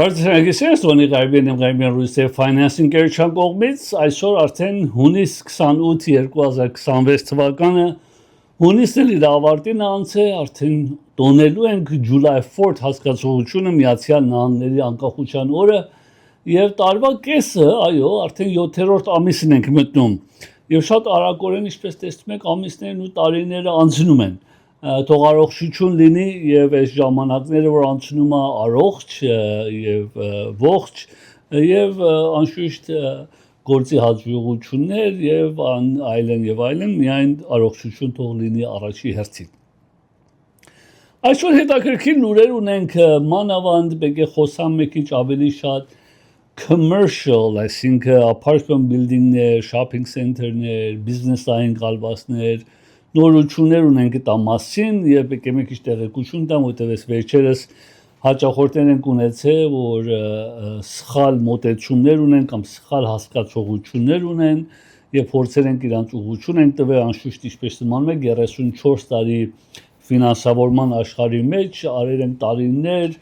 Բարձրագեսես Տոնի Ղարբեն Ռուսիա ֆինանսինգ գերչան կողմից այսօր արդեն հունիս 28 2026 թվականը հունիսն իր ավարտին անցե արդեն տոնելու ենք July 4 հասկացողությունը Միացյալ Նահանգների անկախության օրը եւ տարվա կեսը այո արդեն 7-րդ ամիսն ենք մտնում եւ շատ արագորեն ինչպես տեսնում եք ամիսներն ու տարիները անցնում են թող առողջություն լինի եւ այս ժամանակները որ անցնում է առողջ եւ ողջ եւ անշուշտ գործի հաջողություններ եւ այլն միայն առողջություն թող լինի առաջի հերթին այսօր հետաքրքիր լուրեր ունենք մանավանդ պետք է խոսամ մի քիչ ավելի շատ commercial այսինքն apartment building-ներ, shopping center-ներ, business-ային կալվածներ նորություններ ունենք դա մասին եւ պետք է մի քիչ տեղեկություն տամ որտեղ էս վերջերս հաճախորդներ են ունեցել որ սխալ մոտեցումներ ունեն կամ սխալ հասկացողություններ ունեն եւ փորձեր են իրանց ուղղություն են տվել անշուշտ ինչպես նմանում է 34 տարի ֆինանսավորման աշխարհի մեջ արել են տարիներ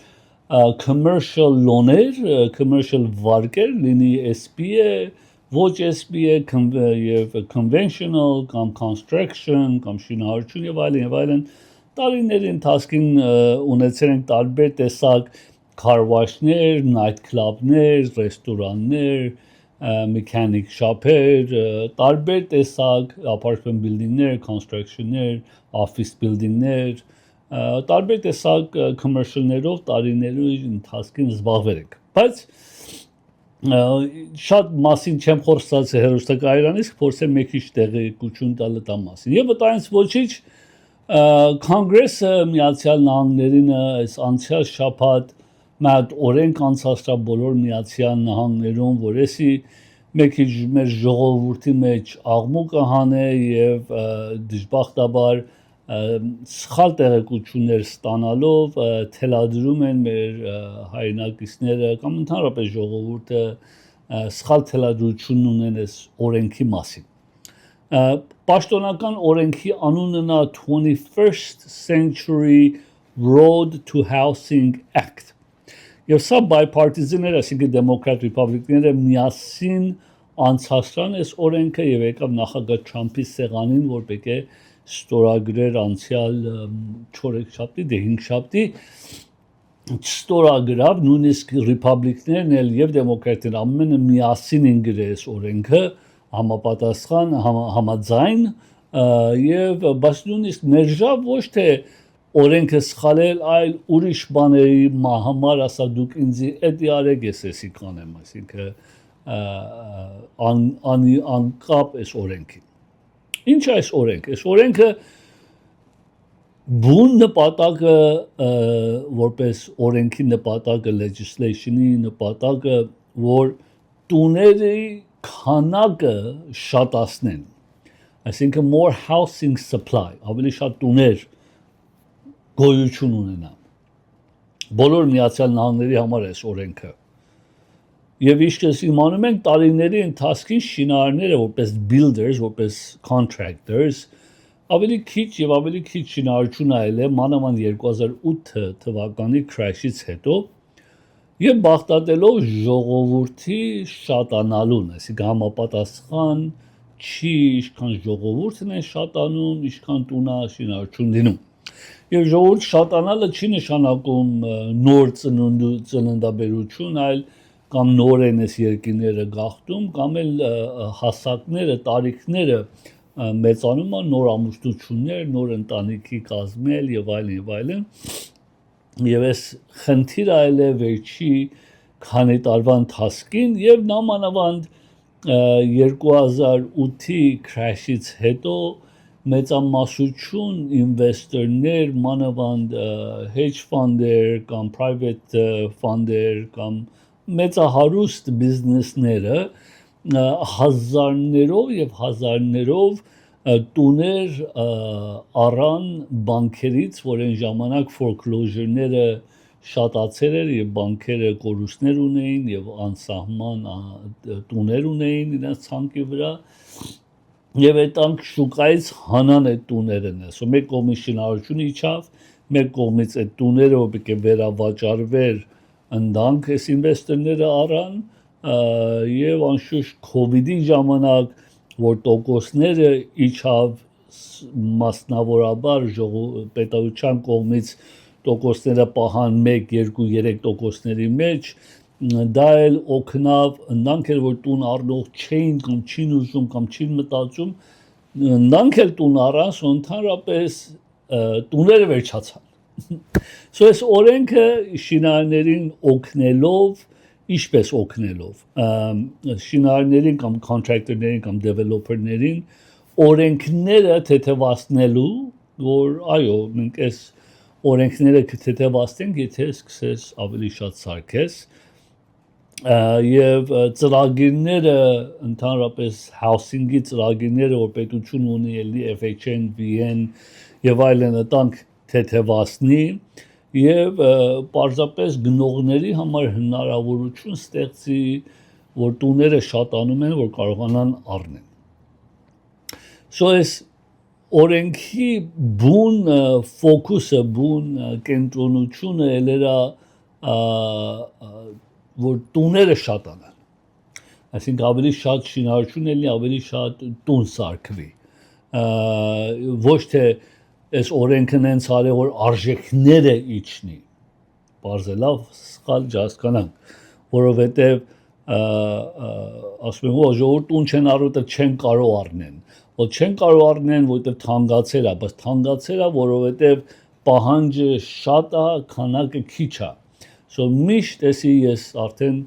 commercial loan-եր, commercial վարկեր լինի SPA ոչ SBA եւ conventional կամ construction կամ շինարարություն եւ այլն տարիների ընթացքին ունեցել են տարբեր տեսակ car wash-ներ, night club-ներ, ռեստորաններ, mechanic shop-եր, տարբեր տեսակ apartment building-ներ, construction-ներ, office building-ներ, տարբեր տեսակ commercial-ներով տարիների ընթացքին զբաղվել եք բայց շատ մասին չեմ խոսացել հերոստակայրանից փորձեմ մի քիչ տեղեկություն տալ դա մասին եւ վտայից ոչինչ կոնգրեսը միացյալ նահանգներին այս անցյալ շաբաթ մատ օրենք անցածրա բոլոր միացյալ նահանգներում որ էսի մի քիչ մեր ժողովրդի մեջ աղմուկը հանե եւ դժբախտաբար սխալ տեղեկություններ ստանալով թելադրում են մեր հայրենակիցները կամ ընդհանրապես ժողովուրդը սխալ թելադրություն ունեն այս օրենքի մասին պաշտոնական օրենքի անունն է 21st Century Road to Housing Act եւ սա bipartisan-ներ այսինքն դեմոկրատ ռիպաբլիկները միասին անցածրան այս օրենքը եւ եկավ նախագահ Թրամփի սեղանին որ պետք է ստորագրեր անցյալ 4 շաբթի, 5 շաբթի ստորագրավ նույնիսկ ռիպաբլիկներն էլ եւ դեմոկրատները ամենը միասին են գրես օրենքը համապատասխան համաձայն եւ բայց նույնիսկ ներժավ ոչ թե օրենքը սխալել այլ ուրիշ բաների համար ասա դուք ինձ էդի արեք էսի կանեմ այսինքն անկապ էս օրենքի Ինչ այս օրենքը? Այս օրենքը բուն նպատակը որպես օրենքի նպատակը legislation-ի նպատակը որ տուների քանակը շատացնեն այսինքն more housing supply ավելի շատ տուներ գոյություն ունենան բոլոր միացյալ նահանգների համար այս օրենքը Եվ ինչպես իմանում ենք տարիների ընթացքին շինարարները որպես builders, որպես contractors ավելի քիչ շինարարություն այլ է մանավանդ 2008 թվականի crash-ից հետո եւ բախտատելով ժողովրդի շատանալուն, այսինքն համապատասխան չի ինչքան ժողովուրդն է շատանում, ինչքան տունա շինարարություն լինում։ Եվ ժողովուրդ շատանալը չի նշանակում նոր ծննդաբերություն, այլ կամ նոր են այս երկիները գաղթում, կամ էլ հասակները, տարիքները մեծանում են, նոր ամուսնություններ, նոր ընտանիքի կազմել եւ այլն, եւ այս խնդիրը այլ է վերջի քանի տարվա ընթացքին եւ նամանավանդ 2008-ի crash-ից հետո մեծամասնություն ինվեստորներ, մանավանդ hedge fund-եր կամ private fund-եր կամ մեծահարուստ բիզնեսները հազարներով տուներ առան բանկերից, որ այն ժամանակ foreclosure-ները շատացել էր եւ բանկերը կորուստներ ունեին եւ անսահման տուներ ունեին իրենց ցանկի վրա եւ այդտեղ շուկայից հանան այդ տուները նեսո մեկ կողմից շինարարությունը իջավ մեկ կողմից այդ տուները որ պետք է վերավաճառվեր ընդանք այս ինվեստորները առան եւ անշուշտ COVID-ի ժամանակ որ տոկոսները իջավ մասնավորաբար պետության կողմից տոկոսները պահան 1, 2, 3 տոկոսների մեջ դա էլ օգնավ նրանք էլ որ տուն առնող չէին կամ չին ուզում կամ չին մտածում նրանք էլ տուն առան սո ընդհանրապես տուները վերջացան So այս օրենքը շինարարներին օգնելով ինչպես օգնելով շինարարներին կամ contractor-ներին կամ developer-ներին օրենքները թեթևացնելու որ այո մենք այս օրենքները կթեթևացնենք եթե սկսես ավելի շատ սարքես եւ ծրագիրները ընդհանրապես housing-ի ծրագիրները որ պետությունը ունի ելի FHN, VN եւ այլն տանք թեթևացնի եւ պարզապես գնողների համար հնարավորություն ստեղծի որ տուները շատանում են որ կարողանան առնեն So այս օրենքի բուն ֆոկուսը բուն կենտրոնությունը ելերա որ տուները շատանան այսինքն ավելի շատ շինարարություն ելնի ավելի շատ տուն սարքվի ոչ թե այս օրենքն հենց արի որ արժեքները իջնի բարձրալավ սխալ հասկանանք որովհետև ասում եմ որ ժողովուրդուն չեն առուտը չեն կարող առնեն որ չեն կարող առնեն որովհետև թանկացել է բայց թանկացել է որովհետև պահանջը շատ է քանակը քիչ է so միշտ էսի ես արդեն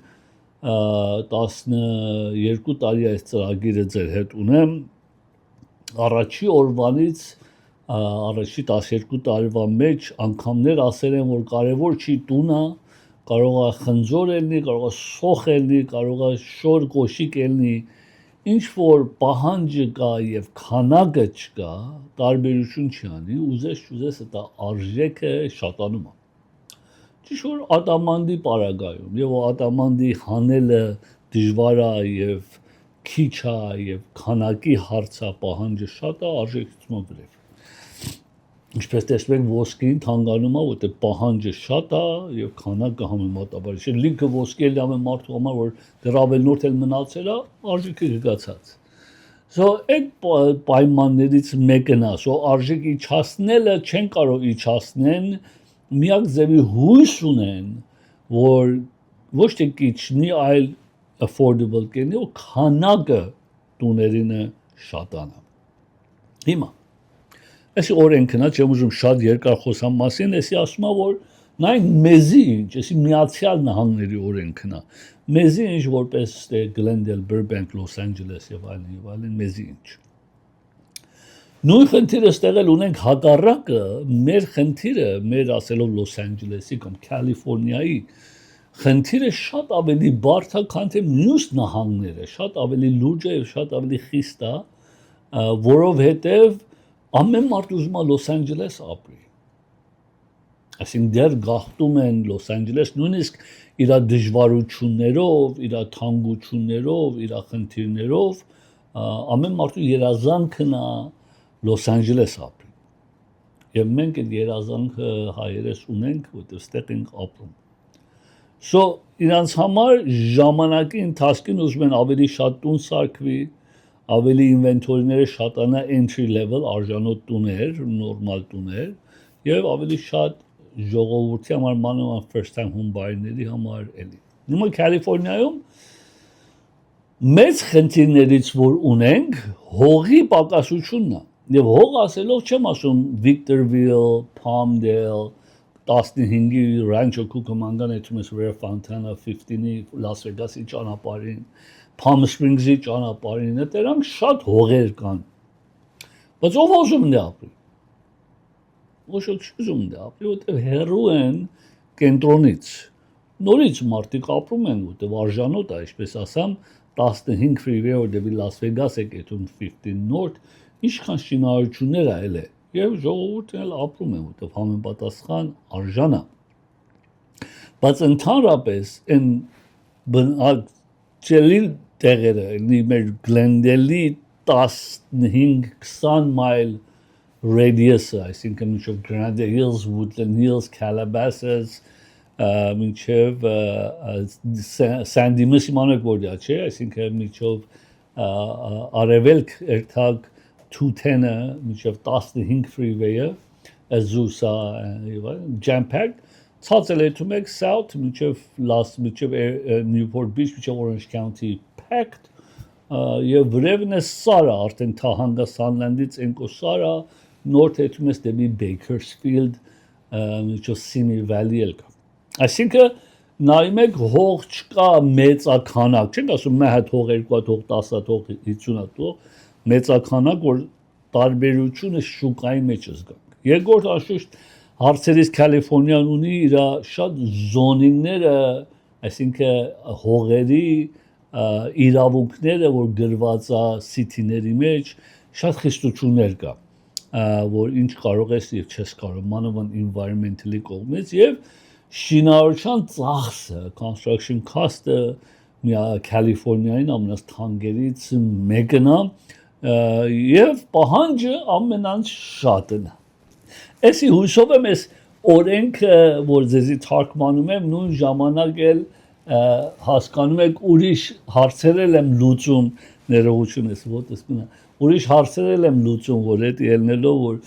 12 տարի այս ծրագիրը ձեր հետ ունեմ առաջի օրվանից առաջի 12 տարվա մեջ անգամներ ասել են որ կարևոր չի տունը կարող է խնձոր ելնի կարող է սոխ ելնի կարող է շոր կոշիկ ելնի ինչ որ պահանջը կա եւ քանակը չկա տարբերություն չի անի ուզես դա արժեքը շատանում է ճիշտ որ ադամանդի պարագայում եւ ադամանդի հանելը դժվար է եւ քիչ է եւ քանակի հարցը պահանջը շատ է արժեքից մոտ Ինչպես տեսնենք ոսկին թանկանում է, որտեղ պահանջը շատ է եւ քանակը համեմատաբար չէ։ Լիքը ոսկի էլ ամեն մարդու համար որ դեռ ավելնորդ էլ մնացել է, արժեքը գացած։ So այդ պայմաններից մեկն է, so արժեք իջացնելը չեն կարող իջացնեն, միակ ձևի հույս ունեն, որ ոչ թե իջնի, այլ affordable կենի, ու քանակը տուներինը շատանա։ Հիմա Այսի օրենքն է, չեմ ուզում շատ երկար խոսամ մասին, էսի ասում է, որ նայեք մեզի ինչ, էսի Միացյալ Նահանգների օրենքն է, մեզի ինչ որպես Glendale, Burbank, Los Angeles եւ այլն, մեզի ինչ։ Նույն խնդիրը ստեղել ունենք հակառակը, մեր խնդիրը, մեր ասելով Los Angeles-ի կամ Կալիֆոռնիայի խնդիրը շատ ավելի բարդ է, քան թե մյուս նահանգները, շատ ավելի լուրջ է եւ շատ ավելի խիստ է, որովհետեւ ամեն մարդ ուզում է Los Angeles ապրի։ Այսինքն դեռ գաղթում են Los Angeles նույնիսկ իր դժվարություններով, իր թանկություններով, իր խնդիրներով ամեն մարդու երազանքն է Los Angeles ապրի։ Եվ մենք այդ երազանքը հայերս ունենք, որտեղ ստեղ ենք ապրում։ So իրանց համար ժամանակի ընթացքին ուզում են ավելի շատ տուն սարքվի, ավելի ինվենտորիները շատանա entry level արժանոտ տուներ, նորմալ տուներ եւ ավելի շատ ժողովրդի համար մանավանդ first time home buyer-ների համար էլի։ Հիմա Կալիֆոռնիայում մեծ խնդիրներից որ ունենք հողի պակասությունն է եւ հող ասելով չեմ ասում Victorville, Palmdale 15-ի Rancho Cucamonga-ն էթում ես Rare Fontana 15-ի Las Vegas-ի ճանապարհին Palm Springs-ի ճանապարհին դրանք շատ հողեր կան բայց ով ուզում է ապրի ոչ ոք չուզում է ապրի որտեղ հեռու են կենտրոնից նորից մարդիկ ապրում են որտեղ արժանոտ է ինչպես ասամ 15 freeway or դեպի Las Vegas է գետում 15 North ինչքան շինարարություններ այլ է եւ ժողովուրդն էլ ապրում են որտեղ համապատասխան արժան է բայց ընդհանրապես այն ճելիլ տեղերը մեր Glendale-ի 15-20 մայլ radius-ը, այսինքն մինչև Granada Hills, Woodland Hills, Calabasas, մինչև Սանդիմը իմանեք որ դա չէ, այսինքն միջով արևելք երթակ 210-ը մինչև 15 freeway-ը Azusa jam packed ցածր լեթում եք south մինչև Newport Beach մինչև Orange County packed եւ վրևն է սարը արդեն թահանգա Sunland-ից ենկո սարը north հետում ես դեպի Bakersfield մինչև Simi Valley էլ կա այսինքն նայում եք հող չկա մեծականակ չենք ասում մի հատ հող երկու հատ հող 10 հատ հող 50 հատ հող մեծականակ որ տարբերությունը շուկայի մեջ զգանք երկրորդ անշուշտ հարցերից Կալիֆոռնիան ունի իր շատ զոնինգները այսինքն հողերի իրավունքները որ գրված է սիթիների մեջ շատ խստություններ կա որ ինչ կարող ես եւ չես կարող մանավանդ environmentally կողմից եւ շինարարության ծախսը construction cost-ը միա Կալիֆոռնիային ամենաթանկերից մեկն է եւ պահանջը ամենաշատն է Էսի հույսով եմ ես օրենքը որ ձեզի թարգմանում եմ նույն ժամանակ էլ հասկանում եք ուրիշ հարցեր եմ լուծում ներողություն ես ոտս մնա ուրիշ հարցեր եմ լուծում որ այդ ելնելով որ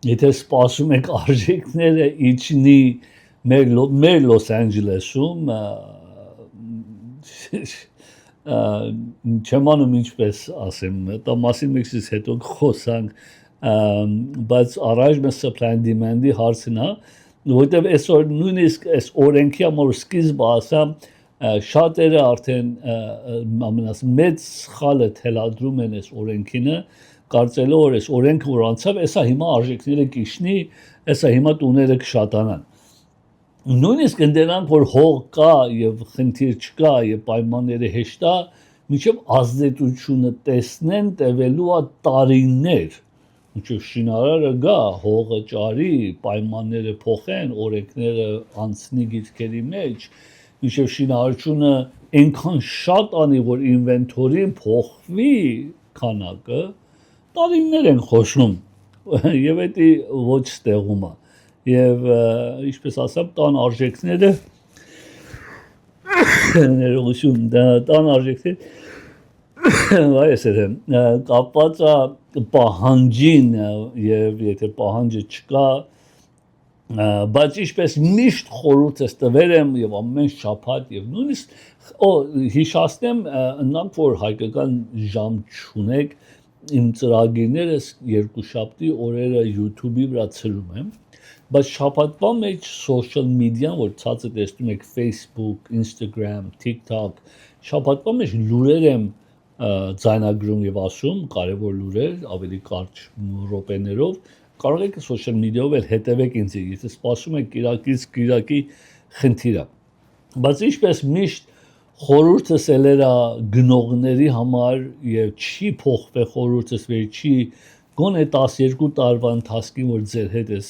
եթե սպասում եք արժեքները իջնի մեր Լոս Անջելեսում չեմ անում ինչպես ասեմ դա մասին մեկից հետո խոսանք բայց առաջ մեզ supply and demand-ի հարցն է որտեվ այսօր նույնիսկ այս օրենքի համար սկիզբը ասամ շատերը արդեն ամենաս մեծ սխալը թելադրում են այս օրենքինը կարծելով որ այս օրենքը որ անցավ էսա հիմա արժեքները կիշնի էսա հիմա տուները կշատանան նույնիսկ ընդենանք որ հող կա եւ խնդիր չկա եւ պայմանները հեշտ է մինչեւ ազդեցությունը տեսնեն տևելու է տարիներ մինչեւ շինարարը գա հողը ճարի պայմանները փոխեն օրենքները անցնի գիրքերի մեջ մինչեւ շինարարությունը այնքան շատ անի որ ինվենտորին փոխվի քանակը տարիներ են խոսում եւ դա ոչ ստեղում է եւ ինչպես ասեմ տան արժեքները ներողություն տան արժեքները վայսերը կապված է պահանջին եւ եթե պահանջը չկա բայց ինչպես միշտ խորհուրդ ես տվել եմ եւ ամեն շաբաթ եւ նույնիսկ հիշացնեմ նրանք որ հայկական ժամ չունեք իմ ծրագիրներս երկուշաբթի օրերը YouTube-ի վրա ցրում եմ բայց շաբաթվա մեջ social media-ն որ ցածը տեսնում եք Facebook, Instagram, TikTok շաբաթվա մեջ լուրեր եմ ձայնագրում եւ ասում կարեւոր լուրեր ավելի կարճ րոպեներով կարող եք social media-ով էլ հետևեք ինձ եթե սպասում եք Կիրակի խնդիրը բայց ինչպես միշտ խորհուրդս էլերա գնողների համար եւ չի փոխվել խորհուրդս չի գոնե 12 տարվա ընթացքին որ ձեր հետ ես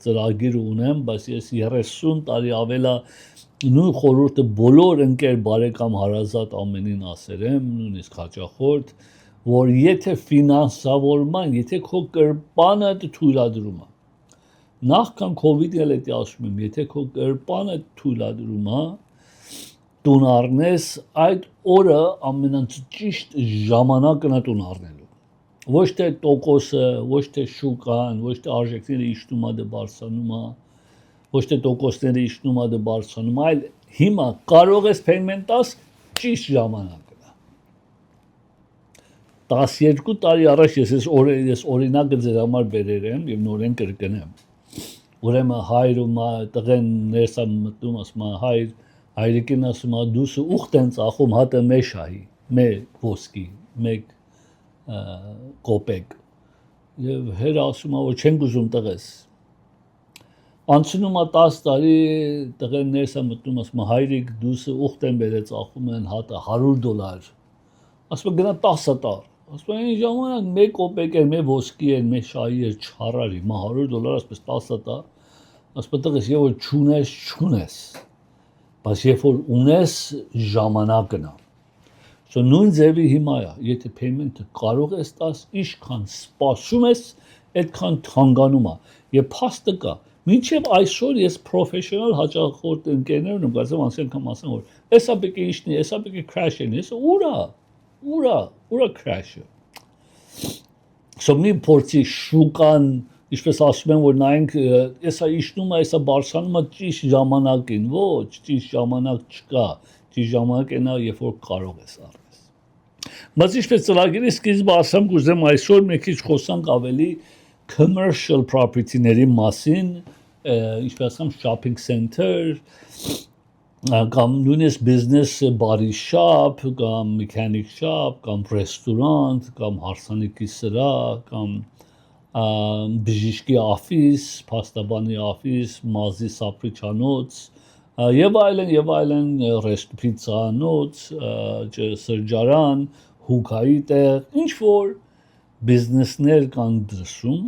ծրագիր ունեմ բայց ես 30 տարի ավելա նույն խորհուրդը բոլոր ընկեր բարեկամ հարազատ ամենին ասել եմ նույնիսկ հաճախորդ որ եթե ֆինանսավորման եթե քո կրպանը թույլատրում է նախքան կոവിഡ്ը էլ էի ասում եմ եթե քո կրպանը թույլատրում է տուն առնես այդ օրը ամենաճիշտ ժամանակն է տուն առնելու ոչ թե տոկոսը ոչ թե շուկան ոչ թե արժեքները իջնում է բարձրանում է ոչ թե տոկոսները իջնում է բարձրանում այլ հիմա կարող ես payment տաս ճիշտ ժամանակն է 12 տարի առաջ ես օրինակը ձեր համար բերել եմ եւ նորեն կրկնեմ ուրեմն հայրը տղեն ներսա մտնում ասում հայր հայրիկին ասում դուսը ուխտ են ծախում հատը մեր շահի մեր ոսկի մեկ կոպեկ եւ հեր ասում որ չենք ուզում տղես անցնում է 10 տարի տղեն ներսա մտնում ասում հայրիկ դուսը ուխտ են բերել ծախում են հատը $100 ասում գնա 10 տար ասում այն ժամանակ մեկ կոպեկ էր մեր ոսկի էր մեր շահի էր չարարի մա $100 ասես 10 տար ասում տղես եւ որ չունես բայց երբ որ ունես ժամանակն է So նույն ձևի հիմա է, եթե payment-ը կարող ես տաս, ինչքան սպասում ես, այդքան թանկանում է։ Եվ փաստը կա, Մինչև այսօր ես պրոֆեսիոնալ հաճախորդ ընկերներ ունեմ, գազեմ անցյալ ասեմ որ էսա պետք է իշնի, էսա պետք է crash են, էսա ուրա crash-ը։ So մի փորձի շուկան, ինչպես ասում են որ նայենք, էսա իշնում է, էսա բարձրանում է ճիշտ ժամանակին, ոչ, ճիշտ ժամանակ չկա, ճիշտ ժամանակ այնա երբ որ կարող ես արես։ Բայց ինչպես ծրագրի սկիզբը ասեմ, կուզեմ այսօր մի քիչ խոսանք ավելի commercial property-ների մասին, ինչպես ասեմ shopping center, կամ նույնիսկ business body shop, կամ mechanic shop, կամ ռեստորանտ, կամ հարսանիքի սրահ, կամ բժիշկի office, փաստաբանի office, մազի սափրիչանոց, եւ այլն, պիցցանոց, սրճարան, հուկայի տեղ, ինչ որ բիզնեսներ կան դրսում,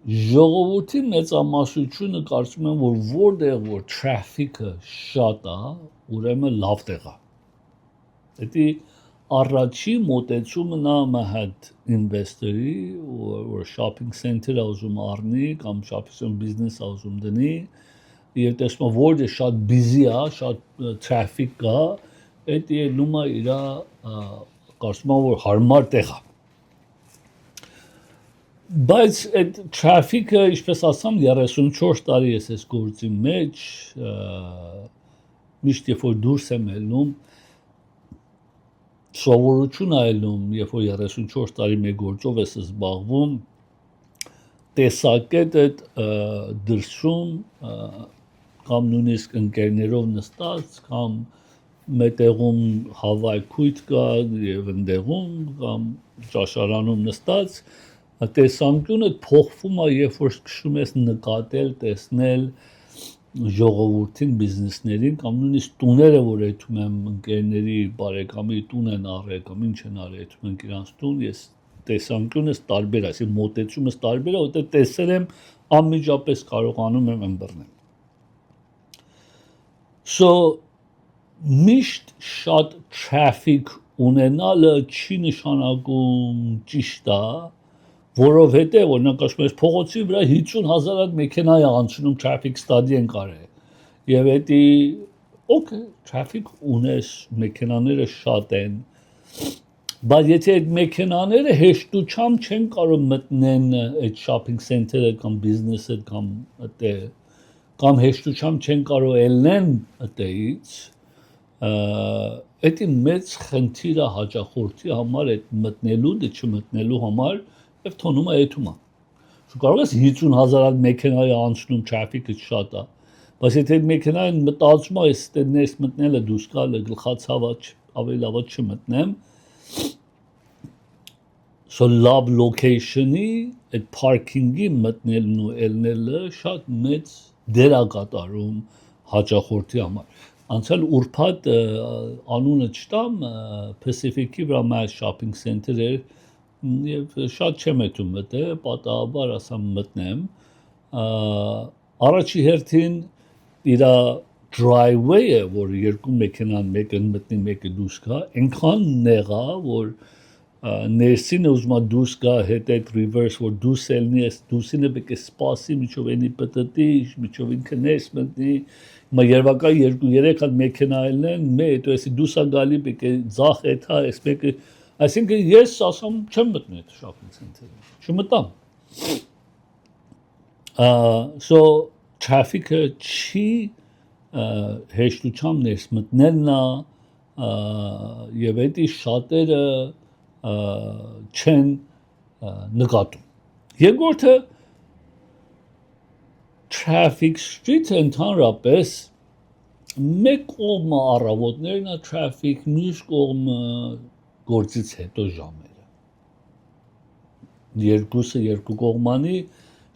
ժողովրդի մեծամասնությունը կարծում են, որ որտեղ որ traffic-ը շատ է, ուրեմն լավ տեղ է։ Դա առաջի մոտեցումը նա մահդ ինվեստորի, որ shopping center-ը ուզում առնի կամ shopping business-ը ուզում դնի, եւ տեսնում որտեղ շատ busy է, շատ traffic կա, դա ելնում է իր կարծում եմ որ հարմար տեղ է։ Բայց այդ traffic-ը, ինչպես ասամ, 34 տարի ես այս գործի մեջ, միշտ երբ որ դուրս եմ ելնում, սովորություն այլում, երբ որ 34 տարի մեկ գործով ես զբաղվում, տեսակետ այդ դրսում կամ նույնիսկ ընկերներով նստած, կամ մետեղում հավաքույթ կա եւ ընդեղում կամ ճաշարանում նստած, տեսանկյունը փոխվում է, երբ որ սկսում ես նկատել, տեսնել ժողովրդին, բիզնեսներին կամ նույնիսկ տուները, որ այդում եմ ընկերների բարեկամի տուն են առել կամ ինչ են արել, այդում ենք իրանց տուն, ես տեսանկյունս տարբեր է, այսինքն մոտեցումս տարբեր է, որտեղ տեսել եմ անմիջապես կարողանում եմ ըմբռնել։ So միշտ շատ traffic ունենալը չի նշանակում ճիշտ է, որովհետև օրինակ ասում ես փողոցի վրա 50,000 հատ մեքենա է անցնում traffic study են կարել եւ դա okay traffic ունես մեքենաները շատ են բայց եթե այդ մեքենաները հեշտությամբ չեն կարող մտնեն այդ shopping center-ը կամ business-ը կամ այդտեղ կամ հեշտությամբ չեն կարող ելնեն այդտեղից դա մեծ խնդիր է հաճախորդի համար այդ մտնելու դե չմտնելու համար եւ թողնում է այդում է։ Շու կարող ես 50,000 հատ մեքենայի անցնում traffic-ը շատ է, բայց եթե այդ մեքենային մտածում ես ներս մտնելը դուրս գալը գլխացավաճ ավելի լավ չմտնեմ, so love location-ի այդ parking-ի մտնելն ու ելնելը շատ մեծ դեր է կատարում հաճախորդի համար։ Անցյալ ուրբաթ անունը չտամ Pacific-ի վրա մեր shopping center էր եւ շատ չեմ էտում մտել, պատահաբար ասամ մտնեմ, առաջի հերթին իր driveway-ը, որ երկու մեքենան մեկը մտնի, մեկը դուրս գա, այնքան նեղա, որ ներսինը ուզում է դուրս գա, հետ այդ reverse, որ դուրս ելնի, այս դուրսինը պետք է սպասի, միջով այնի պտտի, միջով ինքը ներս մտնի, հիմա երբակա 2-3 հատ մեքենա ելնեն, հետո էսի դուրս է գալի, պետք է ձախ էթա, այս մեկը այսինքն ես ասում չեմ մտնում այդ shopping center-ը, չմտամ։ So traffic-ը չի հեշտությամբ ներս մտնելն է եւ դա շատերը չեն նկատում։ Երկրորդը traffic street-ը ընդհանրապես մեկ կողմը առավոտներն է traffic, մյուս կողմը գործից հետո ժամերը։ Երկուսը երկու կողմանի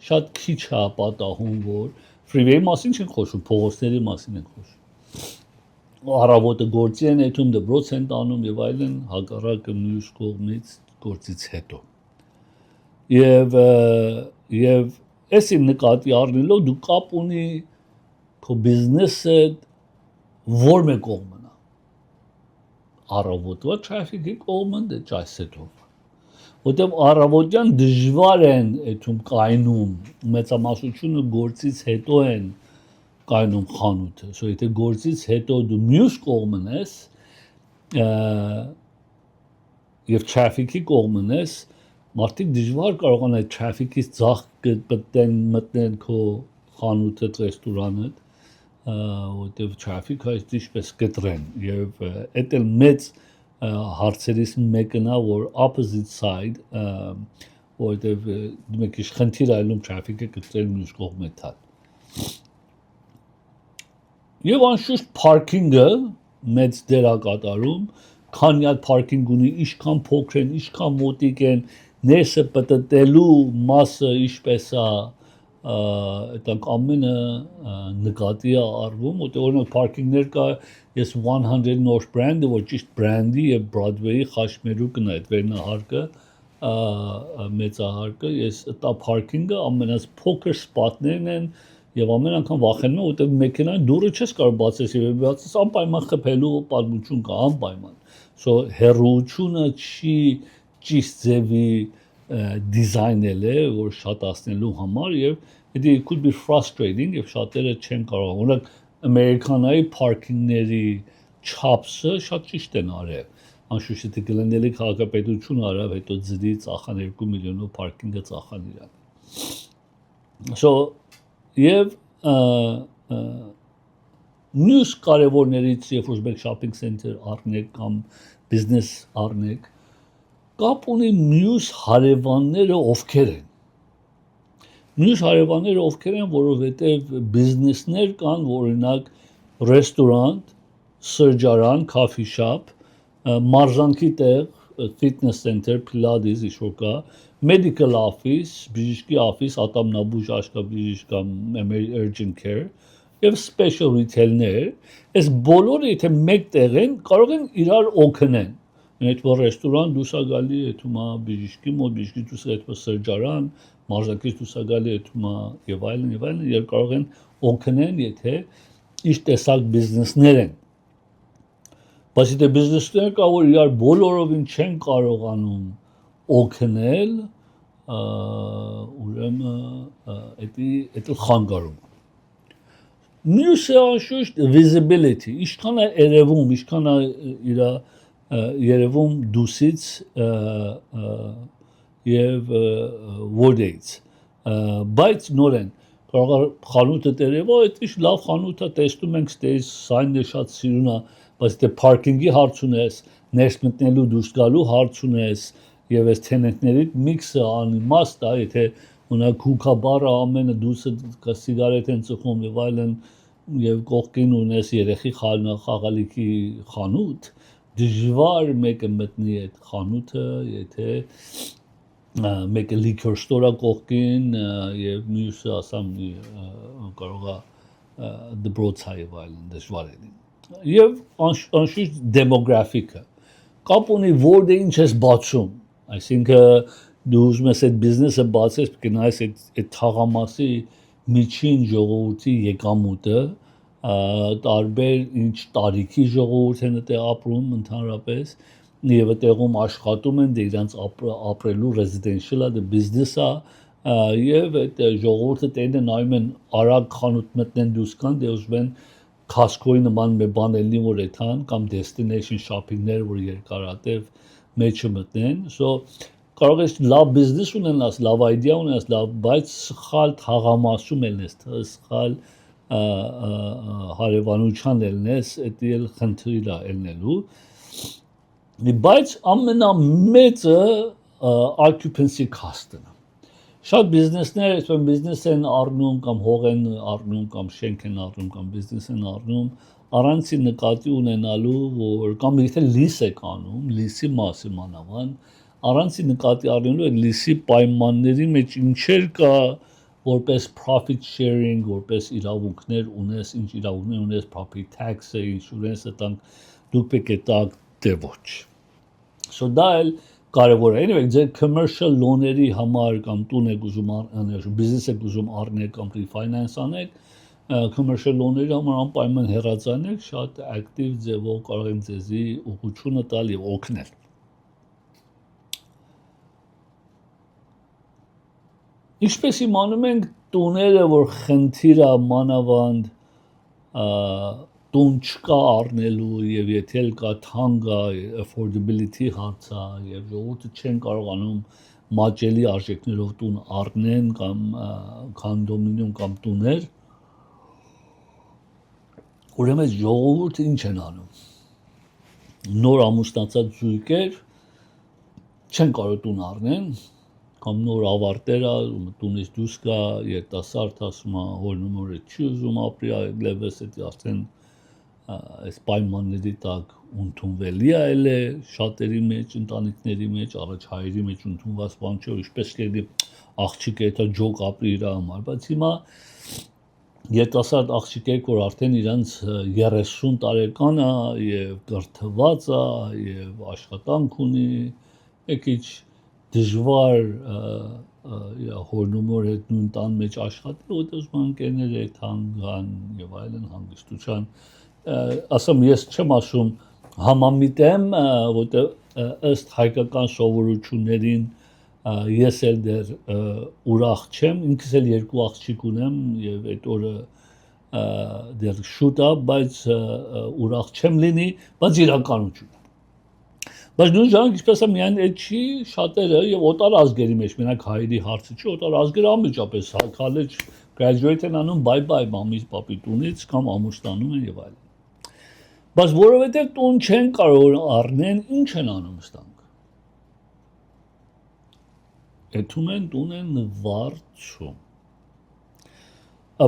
շատ քիչ է պատահում, որ freeway-ի մասին չենք խոսում, փողոցների մասին ենք խոսում։ Առավոտը գործի են եթում, դպրոց են տանում եւ այլն, հակառակը մյուս կողմից գործից հետո։ Եվ էսի նկատի առնելով դու կապ ունի քո բիզնեսը որ մեկ կողմն է։ Առավոտվա traffic-ի կողմն դե ճայսետով։ որտեղ առավոտյան դժվար են այդում կայնում, մեծամասնությունը գործից հետո են կայնում խանութը, so եթե գործից հետո դու մյուս կողմն ես եւ traffic-ի կողմն ես, մարդիկ դժվար կարող են այդ traffic-ից ձախ մտնեն քո խանութը, ռեստորանը, որտեղ traffic-ը այսպես կտրեն եւ այդ էլ մեծ հարցերից մեկն է, որ opposite side, որտեղ մեկ ինչ խնդիր այլում traffic-ը կտրել մյուս կողմը տալ։ Եվ անշուշտ parking-ը մեծ դեր է կատարում, քանի այդ parking ունի, ինչքան փոքր են, ինչքան մոտիկ են, ներսը պտտելու մասը ինչպես է, այդտեղ ամենը նկատի է արվում, որտեղ օրինակ parking-ներ կա, ես 100 North Brand-ը, որ ճիշտ brand-ի եւ Broadway-ի խաչմերուկն է, այդ վերնահարկը, մեծահարկը, ես դա parking-ը ամենից փոքր սպատներն են եւ ամեն անգամ վախենում եմ, որտեղ մեքենան դուրը չես կարող բացես եւ բացես անպայման խփելու պատմություն կա, անպայման։ So հերությունը չի ճիշտ ձևի դիզայնել է, որ շատացնելու համար եւ it could be frustrating եւ շատերը չեն կարող։ Օրինակ ամերիկանայի parking-ների չափսը շատ ճիշտ են արել։ Անշուշտ եթե գլենդելի քաղաքապետություն արավ, հետո ձրի ծախան 2 միլիոնով parking-ը ծախան իրան։ So եւ մյուս կարևորներից, երբ որ մենք shopping center առնենք կամ business առնենք, կապ ունի մյուս հարևանները ովքեր են։ Մյուս հարևանները ովքեր են, որովհետև բիզնեսներ կան, օրինակ ռեստորանտ, սրճարան, coffee shop, մարզանքի տեղ, fitness center, Pilates, ինչ որ կա, medical office, բժշկի office, ատամնաբույժ աշխաբժիշկ կամ urgent care, եւ special retail-ներ, այս բոլորը եթե մեկ տեղ են, կարող են իրար օգնեն։ Այդ որ ռեստորան դուրս է գալի, այդումա բժշկի մոտ, բժշկի դուրս այդ սրճարան, մարզակից դուրս է գալի, այդումա եւ այլն, եւ կարող են օգնեն, եթե ինչ տեսակ բիզնեսներ են։ Բայց եթե բիզնեսներ կա, որ իրար բոլորովին չեն կարողանում օգնել, ուրեմն դա խանգարում։ Մյուսը անշուշտ visibility, ինչքան է երևում, ինչքան է իր երևում դուսից եւ որից, բայց նորեն կարող է խանութը տերևո, այդ ինչ լավ խանութ է, տեսնում ենք ստեյս, սայնը շատ սիրուն է, բայց դե parking-ի հարց ունես, ներս մտնելու դուրս գալու հարց ունես եւ այս tenant-ների միքսը անիմաստ է, եթե ունակ հուքա բարը ամենը դուսը սիգարետ են ծխում եւ այլն եւ կողքին ունես երեխի խաղալիքի խանութ, դժվար մեկը մտնի այդ խանութը, եթե մեկը liquor store-ը կողքին եւ մյուսը ասամ կարող է դպրոցա եւ այլն դժվար է։ Եվ անշուշտ դեմոգրաֆիկը կապ ունի որտե ինչ ես բացում, այսինքն դու ուզում ես այդ բիզնեսը բացես, գնայես այդ թաղամասի միջին ժողովրդի եկամուտը, տարբեր ինչ տարիքի ժողովուրդ են այդտեղ ապրում ընդհանրապես եւ այդտեղում աշխատում են, դե իրանց ապրելու residential-ը, դե բիզնեսը եւ այդ ժողովուրդը տենը նայում են արագ խանութ մտնեն դուրս կան, դե ուզում են Costco-ի նման մի բան ելնի որ էթան կամ destination shopping-ներ, որ երկարատև մեջը մտնեն, so կարող ես լավ բիզնես ունենաս, լավ idea ունենաս, բայց սխալ թաղամասում ելնես, սխալ հարևանության ելնես, դա էլ խնդիր է ելնելու, բայց ամենամեծը occupancy cost-ն է։ Շատ բիզնեսներ, այսպես բիզնես են առնում կամ հող են առնում կամ շենք են առնում կամ բիզնես են առնում, առանցին նկատի ունենալու, որ կամ եթե լիս է կանում, լիսի մասի մանավանդ, առանցին նկատի առնելու այդ լիսի պայմանների մեջ ինչեր կա, որպես profit sharing, որպես իրավունքներ ունես, ինչ իրավունքներ ունես, property tax-ը, insurance-ը տանք, դուք պետք է տաք, դե ոչ։ So դա էլ կարևոր է, anyway, ձեր commercial loan-երի համար կամ տուն եք ուզում անել, business եք ուզում առնել կամ refinance անեք, commercial loan-երի համար անպայման հեռացանեք, շատ active ձևով կարող են ձեզի ուղղությունը տալ եւ օգնել։ Ինչպես իմանում ենք տուները, որ խնդիրը մանավանդ տուն չկա առնելու եւ եթե էլ կա թանկա affordability հարցը եւ ժողովուրդը չեն կարողանում մաճելի արժեքներով տուն առնեն կամ կոնդոմինիում կամ տուներ ուրեմն ժողովուրդը ինչ են անում նոր ամուսնացած զույգեր չեն կարող տուն առնեն կամ նոր ավարտերը տունից դուրս գա երիտասարդ ասում է հորնումորը չի ուզում ապրի այլևս էդի արդեն այս պայմանների տակ ընդունվելի է շատերի մեջ ընտանիքների մեջ առաջ հայերի մեջ ընդունված բան չէ ինչպես կերպի աղջիկը դա ջոկ ապրի իր համար բայց հիմա երիտասարդ աղջիկեր որ արդեն իրանց 30 տարեկան է եւ կրթված է եւ աշխատանք ունի եկիչ դժվար հորնումոր հետ նույն տան մեջ աշխատել որտեղ մանկերներ է թանգան եւ այլն հանգստության ասեմ ես չեմ ասում համամիտեմ որտեղ ըստ հայկական սովորություններին ես էլ դեռ ուրախ չեմ ինքս էլ երկու աղջիկ ունեմ եւ այդ օրը դեռ շուտ է բայց ուրախ չեմ լինի բայց իրականություն բայց նույն ժամանակ ինչպես է միայն այդ չի շատերը եւ օտար ազգերի մեջ մենակ հայերի հարցը չի օտար ազգերը անմիջապես քալեջ graduate են անում bye մամից պապի տունից կամ ամուսնանում են եւ այլն բայց որովհետեւ տուն չեն կարող առնեն ինչ են անում ստանք Էթում են տուն են վարձում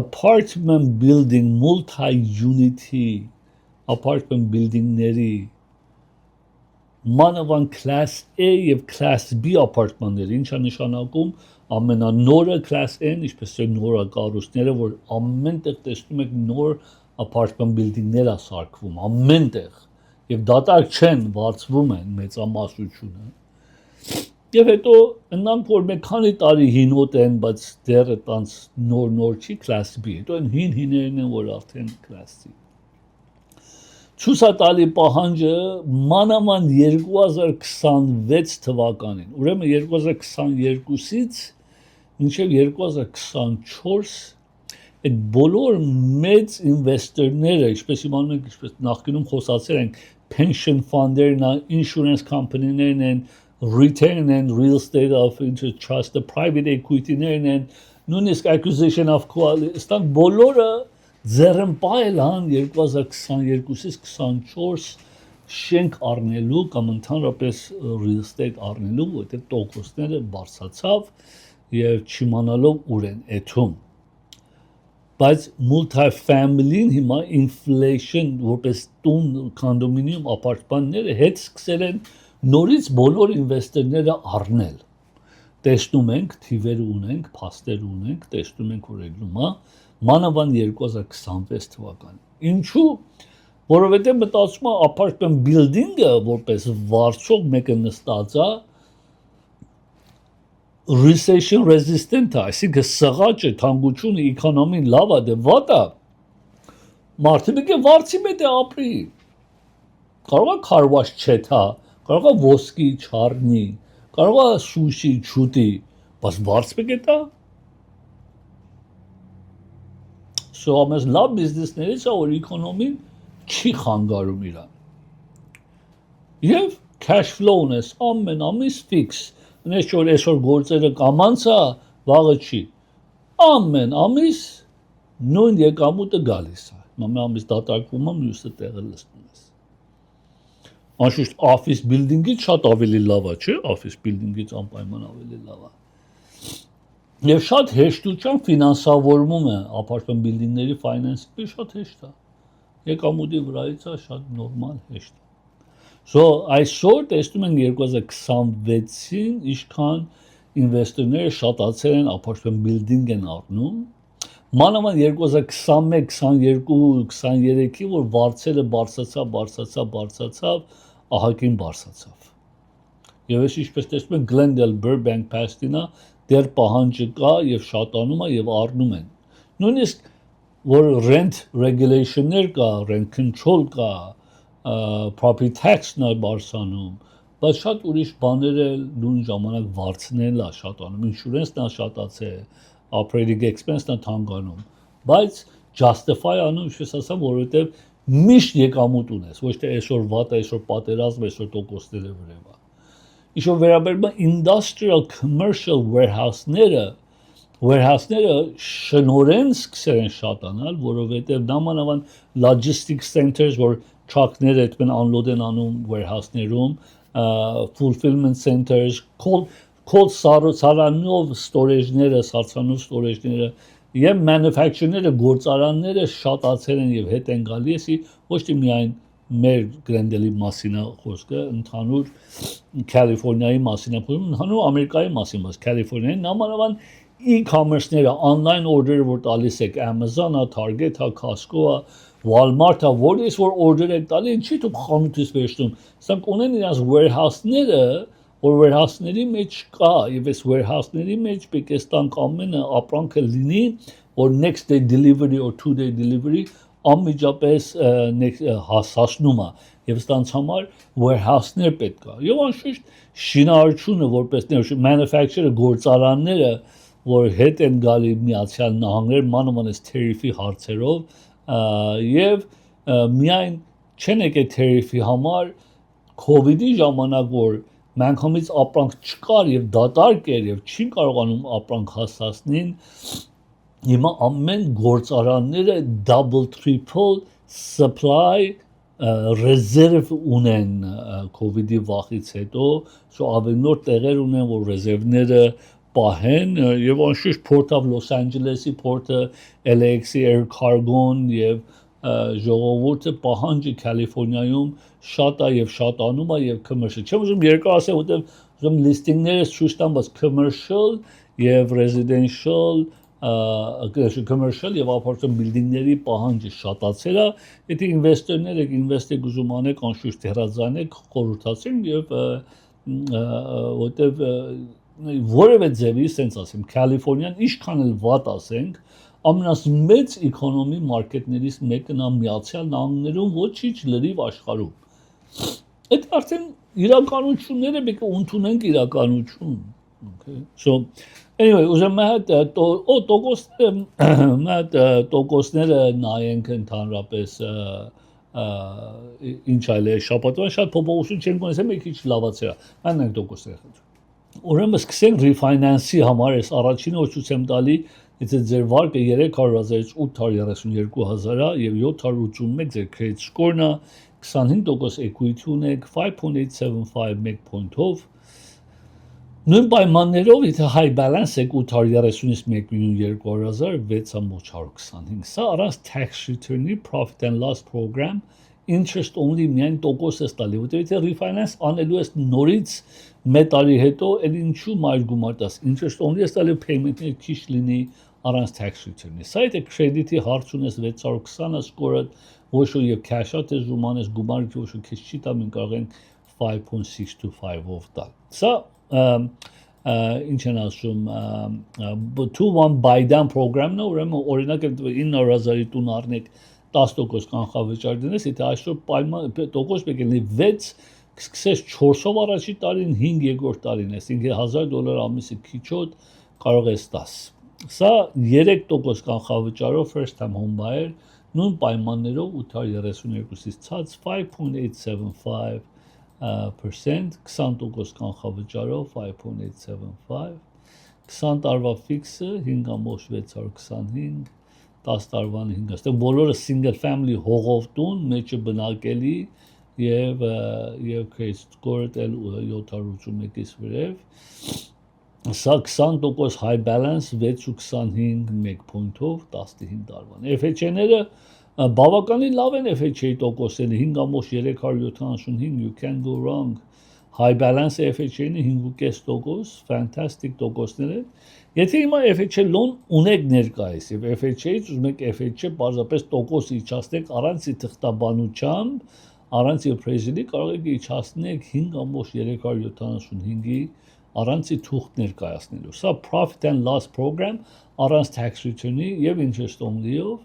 apartment building multi-unity apartment buildingների մանավանդ class A եւ class B ապարտմաններ ինչա նշանակում ամենանորը class A-ն ինչպես է նորը կառույցները որ ամենտեղ տեսնում եք նոր apartment buildingներ է սարքվում ամենտեղ եւ դատարկ չեն վարձվում են մեծամասնությունը Եվ հետո ընանք որ մեկ քանի տարի հինոտ են, բայց դեռ տանց նոր չի class B, հետո են հիներն են, որ արդեն class C։ Ցուսատալի պահանջը մանավանդ 2026 թվականին, ուրեմն 2022-ից մինչև 2024 այդ բոլոր մեծ ինվեստորները, ինչպես իմանում ենք, ինչպես նախկինում խոսացել ենք, pension fund-երն, insurance company-ներն են, return and real estate of interest trust, the private equity-ներն են, նույնիսկ acquisition of quality, ստանք բոլորը ձեռնպայել հան 2022-ից 24 շենք առնելու կամ ընդհանրապես real estate առնելու, որտեղ տոկոսները բարձրացավ եւ չիմանալով ուր են էթում։ Բայց multi-family-ին հիմա inflation որպես տուն կոնդոմինիում ապարտմանները հետ սկսել են նորից բոլոր ինվեստորները առնել։ Տեսնում ենք, թիվեր ունենք, փաստեր ունենք, տեսնում ենք որ ելնում է մանավանդ 2026 թվականին։ Ինչու? Որովհետև մտածում եմ apartment building-ը որպես վարձող մեկը նստած է recession resistant է, այսինքն սղաճը, թանկությունը, էկոնոմին լավ է, դե վատ է։ Մարդը պետք է վարձի մեջ ապրի։ Կարող է քարվաշ չեթա, կարող է ոսկի չառնի, կարող է սուշի չուտի, բայց վարձ պետք է տա։ So ամենս լավ բիզնեսներից է, որ էկոնոմին չի խանգարում իրան։ Եվ cash flow-ն ես ամեն ամիս fix, նես որ այսօր գործերը կամանց է, վաղը չի։ Ամեն ամիս նույն եկամուտը գալիս է։ Ամեն ամիս դատարկվում է, մյուսը տեղը լցնում ես։ Անշուշտ office building-ից շատ ավելի լավ է, չէ՞, office building-ից անպայման ավելի լավ է։ Եվ շատ հեշտությամբ ֆինանսավորվում է apartment building-ների finance-ը շատ հեշտ է։ Եկամուտի վրայից է շատ նորմալ հեշտ։ So այսօր տեսնում ենք 2026-ին ինչքան ինվեստորները շատացել են apartment building են առնում։ Մանավանդ 2021, 22, 23-ի որ վարձերը բարձրացավ, ահագին բարձրացավ։ Եվ այս ինչպես տեսնում ենք Glendale, Burbank, Pasadena դեռ պահանջը կա եւ շատանում է եւ առնում են։ Նույնիսկ որ rent regulation-ներ կա, rent control կա, property tax-ն է բարձրանում, բայց շատ ուրիշ բաներ էլ նույն ժամանակ վարձնել է շատանում, insurance-ն է շատացել, operating expense-ն է թանկանում, բայց justify անում, ինչպես ասեմ, որովհետև միշտ եկամուտ ունես, ոչ թե այսօր վատ է, այսօր պատերազմ, այսօր տոկոսները վրևա։ Ինչ որ վերաբերում է industrial commercial warehouse-ները շնորեն սկսել են շատանալ, որովհետև նամանավան logistics centers, որ truck-ները այդպես unload են անում warehouse-ներում, fulfillment centers, cold սարանով storage-ները, սարսանով storage-ները եւ manufacturer-ները, գործարանները շատացել են եւ հետ են գալի, էսի ոչ թե միայն մեր Գրենդելի մասին է խոսքը, ընդհանուր Կալիֆոռնիայի մասին է խոսքը, ընդհանուր Ամերիկայի մասին, բայց Կալիֆոռնիայի նամանավան e-commerce-ները, online order-ը որ տալիս եք Amazon-ը, Target-ը, Costco-ը, Walmart-ը, որից որ order եք տալի, ինչի՞ դուք խանութից վերցնում։ Սրանք ունեն իրենց warehouse-ները, որ warehouse-ների մեջ կա, եւ այս warehouse-ների մեջ պետք է ստանք ամենը ապրանքը լինի, որ next day delivery or 2 day delivery անմիջապես հասնում է եւ ստանց համար warehouse-ներ պետք է։ Եվ անշուշտ շինարարությունը որպես manufacturer գործարանները, որ հետ են գալի Միացյալ Նահանգներ մանավանդ այս tariff-ի հարցերով եւ միայն չեն եկել tariff-ի համար COVID-ի ժամանակ որ մենք համից ապրանք չկար եւ դատարկ էր եւ չի կարողանում ապրանք հասցնին հիմա ամեն գործարանները double triple supply reserve ունեն COVID-ի վախից հետո շո ավելնոր տեղեր ունեն որ ռեզերվները պահեն եւ անշուշտ Port of Los Angeles-ի Port-ը LAX-ի Air Cargo-ն եւ ժողովուրդը պահանջը Կալիֆոռնիայում շատ է եւ շատանում է եւ commercial չեմ ուզում երկար ասել որտեղ ուզում listing-ները ցույց տամ բայց commercial եւ residential commercial եւ apartment building-ների պահանջը շատացել է եթե ինվեստորները ինվեստեք ուզում անեք անշուշտ հրաձանեք խորհրդացին եւ որտեղ որևէ ձևի sense ասեմ Կալիֆոռնիան ինչքան էլ վատ ասենք ամենամեծ էկոնոմի մարքետներից մեկն է Միացյալ Նահանգներում ոչինչ լրիվ աշխարհում այդ արդեն իրականությունները պետք է ընդունենք իրականություն okay so anyway ուզում եմ տոկոսները նայենք ընդհանրապես ինչ այլ է շաբաթվան շատ փոփոխություն չեն գոնես մի քիչ լավացել անենք տոկոսները Ուրեմն սկսենք refinance-ի համար այս առաջինը որ ցույց եմ տալի եթե ձեր վարկը 300,000-ից 832,000-ը եւ 781 ձեր credit score-ն է 25% equity ունեք 5.875 1 point-ով նույն պայմաններով եթե high balance եք 830-ից 1,200,000 6.425 սա առանց tax return-ի profit and loss program interest only միայն տոկոս է տալի որտեղ եթե refinance անելու ես նորից մեկ տարի հետո էլ ինչու մայր գումար տաս interest only է տալի payment-ը քիչ լինի առանց tax return-ի սա եթե credit-ի հարց ունես 620-ը score-ը ոչ ու եւ cash-ը դե զումանես գումար ոչ ու քիչ չի տա մենք կարող ենք 5.625-ով տալ սա ինչ են ասում 2-1 buy down program-ն է ուրեմն օրինակ 9,000-ի տուն առնեք 10% կանխավճար դնես, եթե այսօր պայման տոկոս պետք է լինի 6, սկսես 4-ով առաջի տարին 5 երկրորդ տարին, այսինքն $1,000 ամիսը քիչոտ կարող ես տաս։ Սա 3% կանխավճարով first time home buyer նույն պայմաններով 832-ից ցած 5.875% 20% կանխավճարով 5.875 20 տարվա ֆիքսը 5.625 10 տարվան 5, այստեղ բոլորը single family հողով տուն, մեջը բնակելի եւ credit score-ը 781-ից վրև։ Սա 20% high balance 6.25 1 point-ով 15 տարվան։ FHA-ները բավականին լավ են FHA տոկոսները 5.375 you can go wrong high balance FHA-ն 5.5% fantastic տոկոսներ են Եթե հիմա FHA loan ունեք ներկայիս եւ FHA-ից ուզում եք FHA պարզապես տոկոս իջացնեք առանց թղթաբանությամբ, առանց appraisal-ի կարող եք իջացնեք 5.375-ի առանց թուղթ ներկայացնելու։ Սա profit and loss program առանց tax return-ի եւ interest only-ով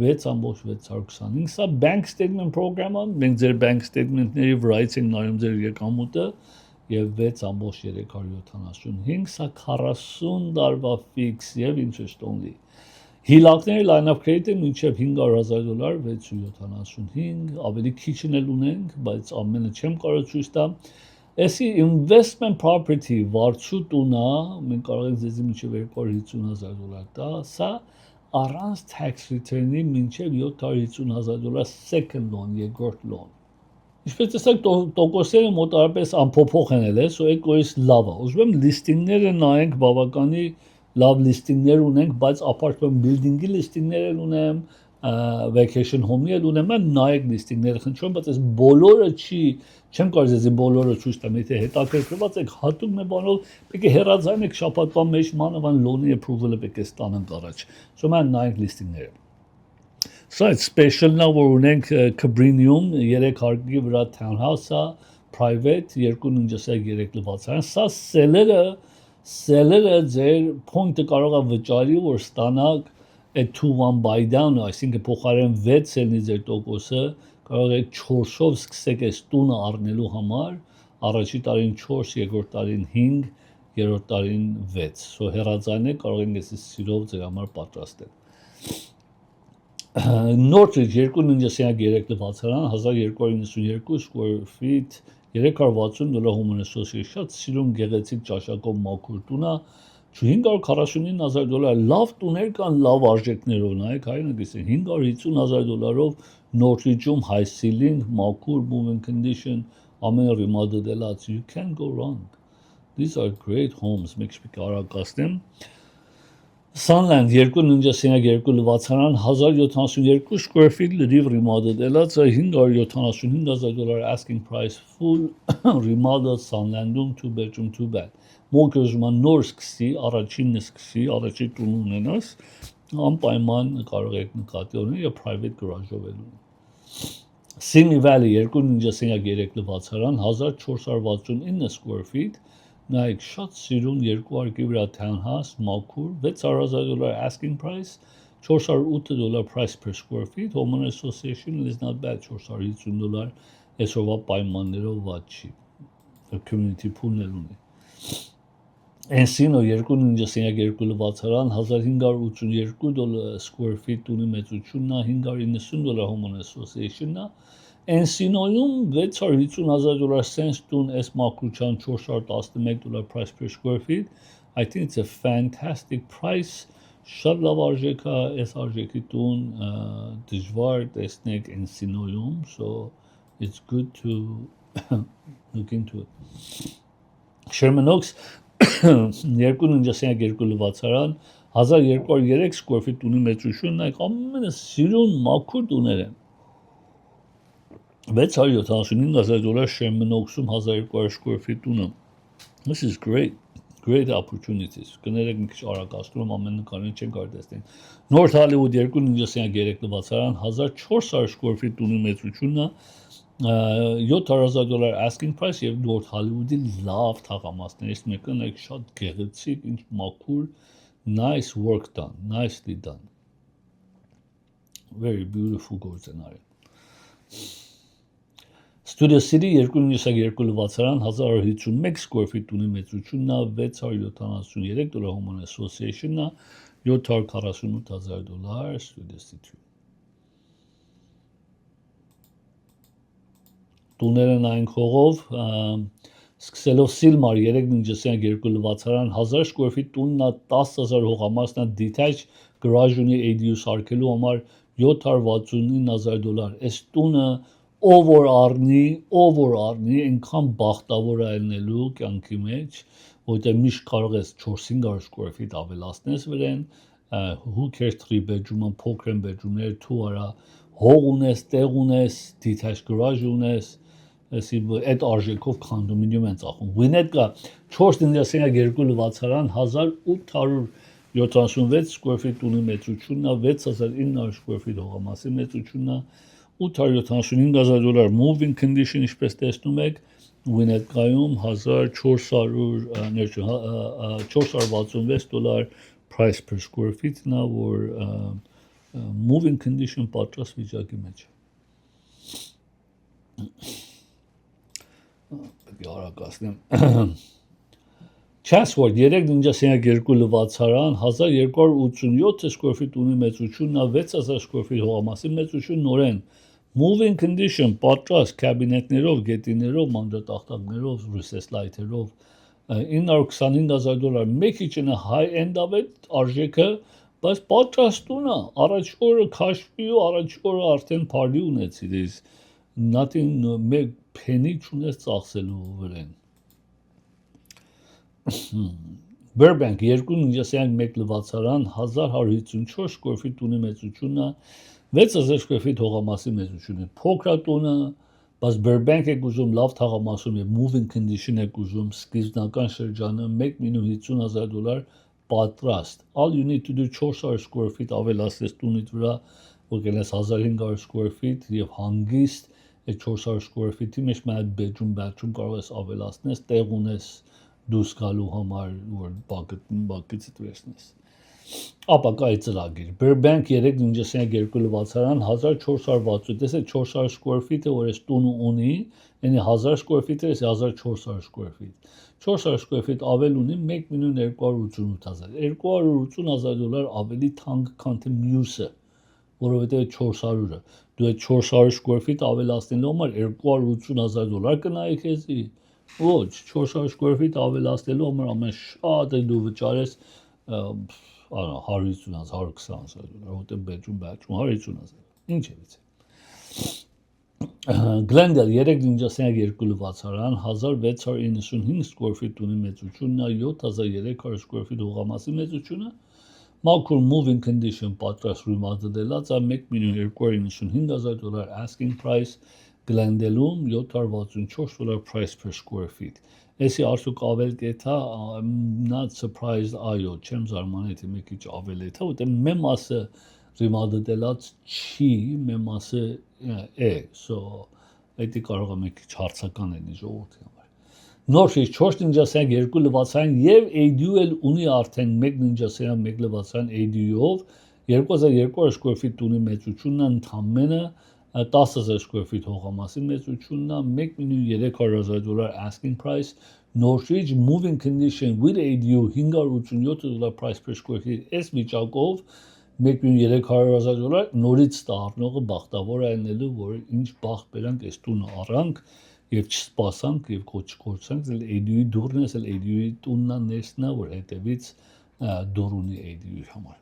6.625 Սա bank statement program-ը, մենք ձեր bank statement-ների վրայից ենք նայում ձեր եկամուտը եւ 6.375, սա 40 տարվա ֆիքս եւ interest only։ Հիլակների line of credit-ը մինչև $500,000 6.75, ավելի քիչն էլ ունենք, բայց ամենը չեմ կարող ցույց տամ։ Էսի investment property վարձու տունա, մենք կարող ենք ձեզ մինչև $250,000 տա, սա առանց tax return-ի մինչև $750,000 second loan, երկրորդ loan։ Ինչպես տեսակ տոկոսները մոտարապես անփոփոխ են էլ, so էկոյս լավ է։ Ուզում եմ լիստինգները նայենք, բավականի լավ լիստինգներ ունենք, բայց apartment building-ի լիստինգներ ունեմ, vacation home-ի ունեմ, նայեք լիստինգները խնդրում, բայց այս բոլորը չեմ կարող ձեզ բոլորը ցույց տամ, եթե հետաքրքրված եք հատուկ մի բանով, պետք է հեռացայինեք շաբաթվա մեջ մանավանդ loan-ի approval-ը պետք է ստանանք առաջ։ So մենք նայենք լիստինգները։ Սա special-նա որ ունենք Cabrinium 3 հարկի վրա townhouse-ը, private 2.3 լվացան, սա seller-ը ձեր point-ը կարող է վճարի, որ ստանաք a 2-1 buy down, այսինքն փոխարեն 6 ցենտի ձեր տոկոսը կարող եք 4-ով սկսեք այս տունը առնելու համար, առաջի տարին 4, երկրորդ տարին 5, երրորդ տարին 6, so հեռացանեք կարող ենք այս սիրով ձեր համար պատրաստել։ Northridge 2.3 լվացարան 1292 square feet $360 Homeowner Association շատ սիրուն գեղեցիկ ճաշակով մաքուր տունա $549,000 լավ տուներ կան լավ արժեքներով նայեք հայրենի $550,000 Northridge-ում high ceiling մաքուր moving condition ամեն remodel-ած you can't go wrong these are great homes մեկ շպիկ արագացնեմ Sunland 2.2 լվացարան 1072 square feet լրիվ remodel-ած $575,000 asking price full remodel Sunland-ում 2 bedroom 2 bath Մոկեժման նոր սկսի, առաջինը սկսի, առաջի տուն ունենաս, անպայման կարող եք նկատի ունենալ եւ private garage-ով էլ ունի։ Simi Valley 2.3 լվացարան 1469 square feet, նայեք շատ սիրուն երկու հարկի վրա townhouse, մաքուր, $600,000 asking price, $408 price per square feet, Homeowner Association is not bad, $450 այսօրվա պայմաններով վատ չի։ Community pool-ն էլ ունի։ Encino 2.2 լվացարան 1582 square feet տունի մեծությունն $590 Homeowner Association-ն Encino-ում $650,000 sense տուն այս մաքրության $411 price per square feet I think it's a fantastic price շատ լավ արժեք է այս արժեքի տուն դժվար տեսնեք Encino-ում so it's good to look into it Sherman Oaks 2.2 լվացարան 1203 square feet տունի մեծությունն է ամենը սիրուն մաքուր տուներ են $675,000 Sherman Oaks-ում 1200 square feet տունը This is great opportunities կներեք մի քիչ արագացնում ամեն նկարին չեն կարող տեսնել North Hollywood 2.3 լվացարան 1400 square feet տունի մեծությունն $700,000 asking price եւ North Hollywood-ի լավ թաղամասներից մեկը նայեք շատ գեղեցիկ ինչ մաքուր nice work done nicely done very beautiful գործ են արել Studio City 2.2 լվացարան 1151 square feet տունի մեծությունն $673 Homeowner Association-ն $748,000 Studio City Տուները նայենք հողով, սկսելով Silmar 3.2 լվացարան 1000 square feet տունն 10,000 հողամասն detached garage ունի ADU սարքելու համար $769,000 Այս տունը ով որ առնի այնքան բախտավոր է ելնելու կյանքի մեջ, որտեղ միշտ կարող ես 400 square feet ավելացնես վրան, who cares 3 bedroom-ը փոքր են bedroom-ները, 2 արա հող ունես, տեղ ունես, detached garage ունես այդ արժեքով condominium են ծախում։ Winnetka 4.2 լվացարան 1876 square feet տունի մեծությունն 6900 square feet հողամասի մեծությունն $875,000 moving condition ինչպես տեսնում եք Winnetka-ում $466 price per square feet-ն որ moving condition պատրաստ վիճակի մեջ ուղղակի հարակացնեմ Chatsworth 3.2 լվացարան 1287 square feet ունի մեծությունն 6000 square feet հողամասի մեծություն նորեն moving condition պատրաստ կաբինետներով, գետիներով, մանրատախտակներով, recess light-երով $925,000 մեկ իջնա high end-ով է արժեքը, բայց պատրաստ տունը առաջ օրը քաշվի ու առաջ օրը արդեն party ունեցիր is nothing մեկ penny չունես ծախսելու վրան Burbank 2.1 լվացարան 1154 square feet ունի մեծությունն 6000 square feet հողամասի մեծությունը փոքրատունը բայց Burbank է գուզում լավ թաղամասում եւ moving condition է գուզում սկիզբնական շրջանը $1,50,000 պատրաստ all you need to do 400 square feet ավելացնես տունից վրա որ կենես 1500 square feet եւ հանգիստ այդ 400 square feet-ի մեջ մի bedroom կարող ես ավելացնես տեղ ունես դուս գալու համար որ բակից դրեսնես ապա կայ ծրագիր Burbank 3.2 լվացարան 1460 տեսեք 400 square feet-ը որ էս տունը ունի այնի 1000 square feet-ը էս 1400 square feet 400 square feet ավել ունի 1,288,000 $280,000 ավելի թանկ քան թե մյուսը որովհետեւ 400-ը դու այդ 400 square feet ավելացնելու համար $280,000 կնայի քեզի Ոչ 400 square feet ավելացնելու համար ամեն շատ է դու վճարես 150,000 120,000 որտեղ bedroom 150,000 ինչ է Glendale 3.2 լվացարան 1695 square feet ունի մեծությունն 7300 square feet հողամասի մեծությունը Malcolm moving condition պատրաստ ռիմադելած $1,295,000 asking price Glendale-ում $764 price per square feet Էսի արդյոք ավել կեթա not surprised այո չեմ զարմանի թե մի քիչ ավել է թա որտեղ մի մասը ռիմադելած չի մի մասը է so դա կարող է մի քիչ հարցական լինի ժողովրդի համար Norwich 4.2 լվացան եւ ADU-ել ունի արդեն 1.1 լվացան ADU-ով 2200 square feet ունի մեծությունն ընդամենը 10,000 square feet հողամասի մեծությունն $1,300,000 asking price Norwich moving condition with ADU $587 price per square feet այս վիճակով $1,300,000 նորից ստառնողը բախտավոր է ելնելու որ ինչ բախտ բերանք այս տունը առանք եւ չսպասանք եւ կոչկորցանք էլ ADU-ի դուրն է էլ ADU-ի տուննա ներսնա որ հետեւից դուր ունի ADU-ի համար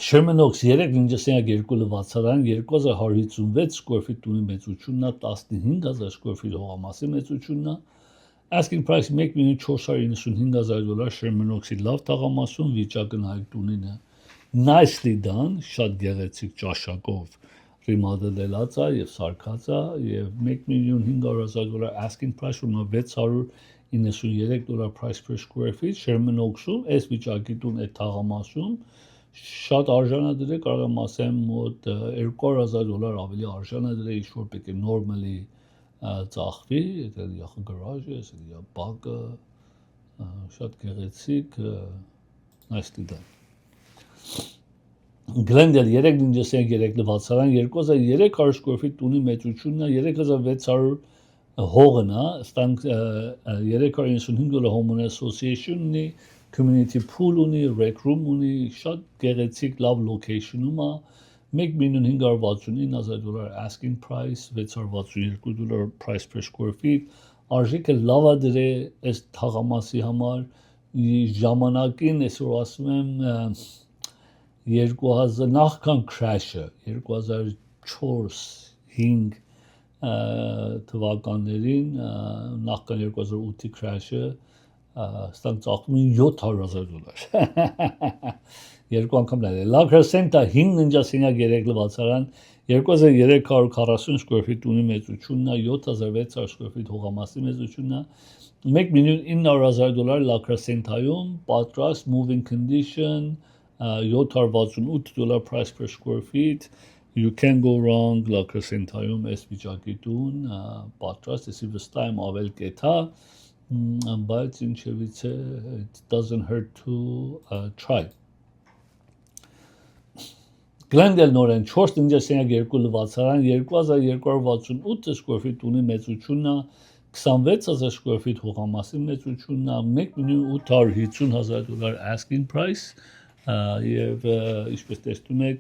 Sherman Oaks 3.2 լվացարան 2156 square feet ունի մեծությունն 15000 square feet հողամասի մեծությունն asking price $1,495,000 Sherman Oaks-ի լավ թաղամասում վիճակը նայեք տունինը nicely done շատ գեղեցիկ ճաշակով ռիմադելած է եւ սարքած է եւ $1,500,000 asking price ում $693 price per square feet Sherman Oaks-ում այս վիճակի տուն է թաղամասում շատ արժանադիր է կարող եմ ասեմ մոտ $200,000 ավելի արժանադիր է ինչ որ պետք է normally ծախվի դա իախ garage-ը դա բակը շատ գեղեցիկ nicely done Glendale 3.3 լվացարան 2300 square feet ունի մեծությունն 3600 հողն է ստանք $395 homeowner association ունի community pool ունի rec room ունի շատ գեղեցիկ լավ location-ում է $1,569,000 asking price $662 price per square feet արժեքը լավ է դրե այս թաղամասի համար ժամանակին այսօր ասում եմ 2000 նախքան crash-ը 2004-5 թվականներին նախքան 2008-ի crash-ը ստանք ծախում են $700,000 երկու անգամ նայել La Crescenta 5.3 լվացարան 2340 square feet ունի մեծությունն 7600 square feet հողամասի մեծությունն $1,900,000 La Crescenta-ում պատրաստ moving condition $768 price per square feet you can go wrong La Crescenta-ում այս վիճակի տուն պատրաստ էսի վստահ եմ ավել կեթա բայց ինչևից է it doesn't hurt to try Glendale նորեն 4 տնջասենյակ 2 լվացարան 2268 square feet ունի մեծությունն 26000 square feet հողամասի մեծությունն 1,850,000 asking price եւ ինչպես տեսնում եք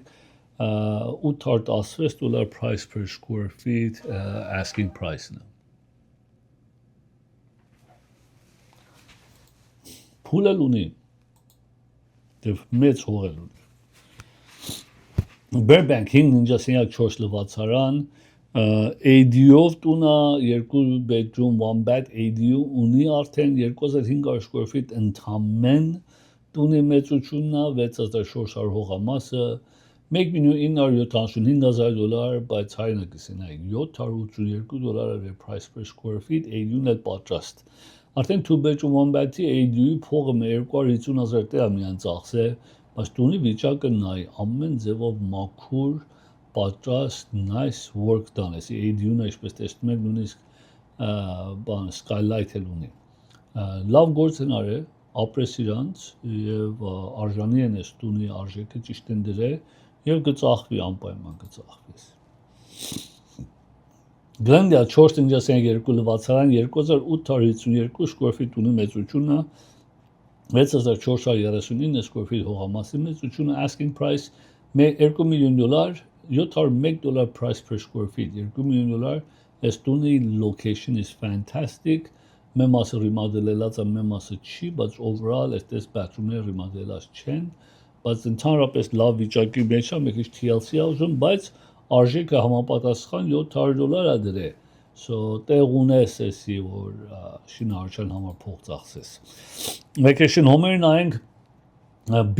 $816 price per square feet asking price-ն Փուլը ունի դեպ մեծ հողել ունի Burbank 5 տնջասենյակ 4 լվացարան ADU-ով տունը 2 bedroom 1 bath ADU ունի արդեն 2500 square feet ընդհանրեն տունի մեծությունն 6400 հողամասը 1,975,000 բայց հայրենը կսենայի $782 է price per square feet ADU-ն էլ պատրաստ արդեն 2 bedroom 1 bath-ի ADU-ի փողը 250,000 տեղ միան ծախսե բայց տունի վիճակը նայ ամեն ձևով մաքուր պատրաստ nice work done էսի ADU-ն ինչպես տեսնում եք նույնիսկ բան skylight էլ ունի լավ գործնար է ապրես իրանց եւ արժանի են էս տունի արժեքը ճիշտ են դրե եւ կծախվի անպայման կծախվի Glendale 4 տնջասենյակ 2 լվացարան 2852 square feet ունի մեծությունն 6439 square feet հողամասի մեծությունը asking price $2 million $701 price per square feet $2 million այս տունի location is fantastic մեր մասը ռիմադելելած է մեր մասը չի բայց overall այդպես bathroom-ները ռիմադելած չեն բայց ընդհանրապես լավ վիճակի մեջ է մի քիչ TLC-ա ուզում բայց արժեքը համապատասխան $700 է դրե So տեղ ունես էսի որ շինարարության համար փող ծախսես Vacation home-ը նայենք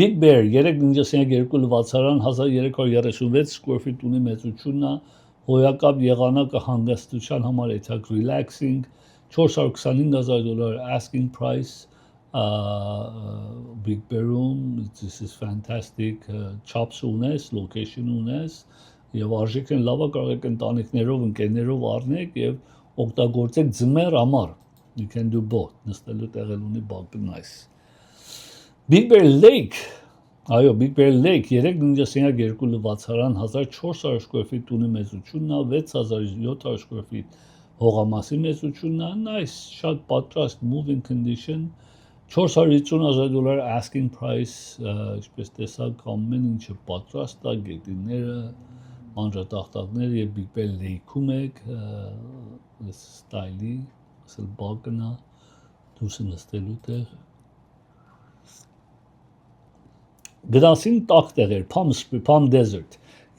Big Bear 3 տնջասենյակ 2 լվացարան 1336 square feet ունի մեծությունն հոյակապ եղանակը հանգստության համար էթակ relaxing $425,000 asking price Big Bear-ում this is fantastic chops ունես location ունես Եվ արժեքն լավա կարող եք ընտանիքներով, ընկերներով առնեք եւ օգտագործեք ձմեռ համար You can do both նստելու տեղել ունի բակը nice Big Bear Lake Այո Big Bear Lake 3 տնջասենյակ 2 լվացարան 1400 square feet ունի մեծությունն 6700 square feet հողամասի մեծությունն nice շատ պատրաստ moving condition $450,000 asking price ինչպես տեսակ ամեն ինչը պատրաստ է գետինները Անջատախտակներ եւ Big Bear Lake-ում եք ստայլի ասել բակնա դուրս նստելու տեղ Գնացին տակ տեղեր Palm Desert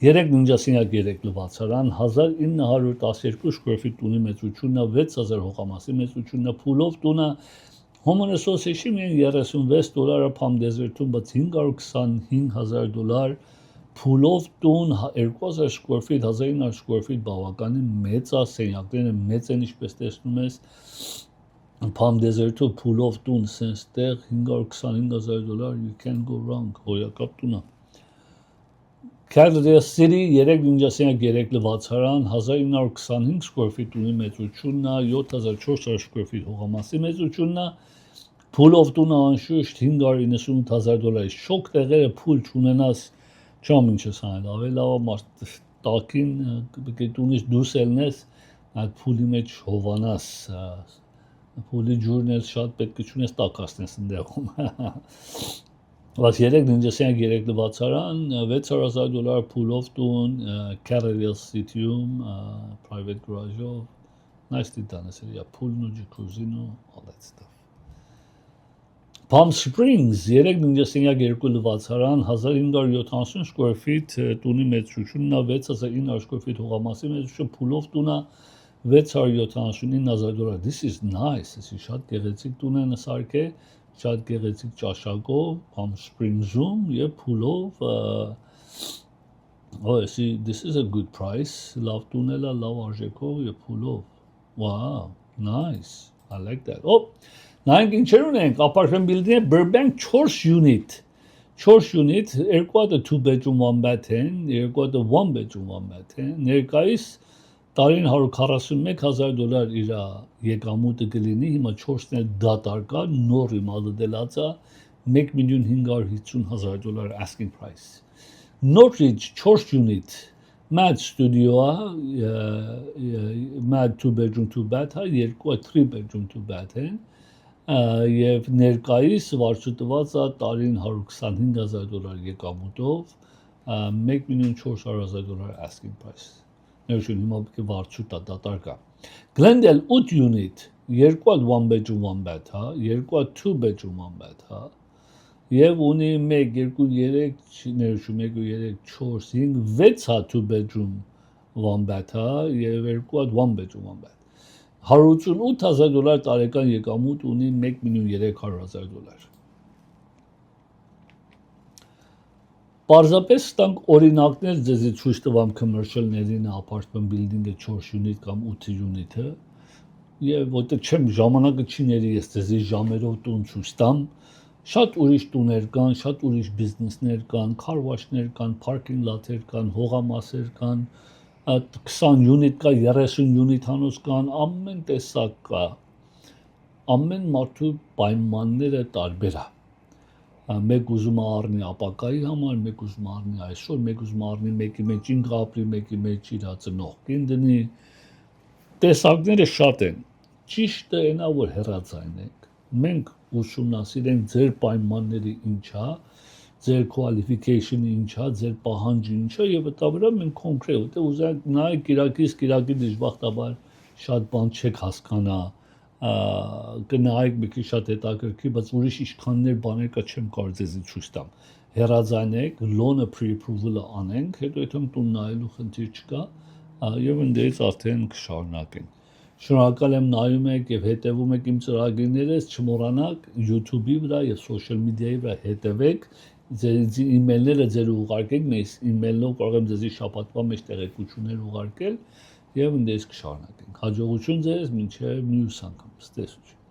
3 տնջասենյակ 3 լվացարան 1912 square feet ունի մեծությունն 6000 հողամասի մեծությունն փուլով տունը Homeowner Association $36 Palm Desert-ում բայց $525,000 Փուլով տուն 2000 square feet 1900 square feet բավականին մեծ է սենյակները մեծ են ինչպես տեսնում ես Palm Desert-ով փուլով տուն sense տեղ $525,000 you can go wrong հոյակապ տունը Kansas City 3 տնջասենյակ 3 լվացարան 1925 square feet ունի մեծությունն 7400 square feet հողամասի մեծությունն փուլով տունը անշուշտ $598,000 շոկ տեղերը փուլ չունենաս Չեմ ինչ ես անել, ավելի լավ մարդ տակին գետունից դուրս ելնես, այդ փուլի մեջ հովանաս, փուլի ջուրն էլ շատ պետք է չունես տակասնես ընդեղում։ Բայց 3 տնջասենյակ 3 լվացարան, $600,000 փուլով տուն, Carrerill City-ում, private garage-ով, nicely done, փուլն ու ջկուզին ու all that stuff։ Palm Springs 3 տնջասենյակ 2 լվացարան 1570 square feet տունի մեծությունն 6900 square feet հողամասի մեծություն փուլով տունը $679,000 This is nice էսի շատ գեղեցիկ տուն են սարքե շատ գեղեցիկ ճաշակով Palm Springs-ում եւ փուլով էսի this is a good price լավ տուն է լավ արժեքով եւ փուլով Wow nice I like that Նայենք ինչեր ունենք, apartment building Burbank 4 unit, 2 հատը 2 bedroom 1 bath են, 2 հատը 1 bedroom 1 bath են, ներկայիս տարին $141,000 իր եկամուտը կլինի, հիմա 4-ն էլ դատարկա, նոր իմալը դելացա, $1,550,000 asking price։ Norwich 4 unit Mad Studio Mad 2 bedroom 2 bath 3 bedroom 2 bath են եւ ներկայիս վարձուտված է տարին $125,000 եկամուտով $1,400,000 asking price ներշուն հիմա պետք է վարձուտ է դատարկա Glendale 8 unit 2 1 bedroom 1 bath 2 2 bedroom 1 bath Եվ ունի 1, 2, 3, ներշում 1, 3, 4, 5, 6 2 bedroom 1 bath եւ 2 1 bedroom 1 bath $188,000 տարեկան եկամուտ ունի $1,300,000 Պարզապես ստանք օրինակներ ձեզի ցույց տվամ commercial-ներին apartment building-ը 4 unit կամ 8 unit-ը եւ որտեղ չեմ ժամանակը չի ների ես ձեզի ժամերով տուն ցույց տամ Շատ ուրիշ տուներ կան, շատ ուրիշ բիզնեսներ կան, քարվաշներ կան, parking lot-եր կան, հողամասեր կան, 20 unit կա, 30 unit հանոց կան, ամեն տեսակ կա։ Ամեն մարդու պայմանները տարբեր է։ Մեկ ուզում է առնի ապակայի համար, մեկ ուզում է առնի այսօր, մեկ ուզում է առնի մեկի մեջ ինք ապրի, մեկի մեջ իր ծնողքին դնի։ Տեսակները շատ են։ Ճիշտը այնա որ հեռացային եք։ Մենք ուսումնասիրենք ձեր պայմանները ինչ է, ձեր qualification-ը ինչ է, ձեր պահանջը ինչ է եւ դա վրա մենք կոնկրետ որտեղ ուզենք նայեք Իրաքի դժբախտաբար շատ բան չեք հասկանա, կնայեք մի քիչ շատ հետաքրքիր, բայց ուրիշ իշխաններ բաներ կա չեմ կարող ձեզի ցույց տամ։ Հեռացանեք, loan pre-approval-ը անենք, հետո եթե տուն նայելու խնդիր չկա, եւ ընդդեմ արդեն կշարունակենք։ Շնորհակալ եմ նայում եք եւ հետեւում եք իմ ծրագրերից, չմոռանաք YouTube-ի վրա եւ social media-ի վրա հետեւեք, ձեր email-ները ձեր ուղարկեք, մեզ email-ով կարող եմ ձեզի շաբաթվա մեջ տեղեկություններ ուղարկել եւ ընդդեմ կշարունակենք։ Հաջողություն ձեզ, մինչեւ մյուս անգամ։ Ստեսություն։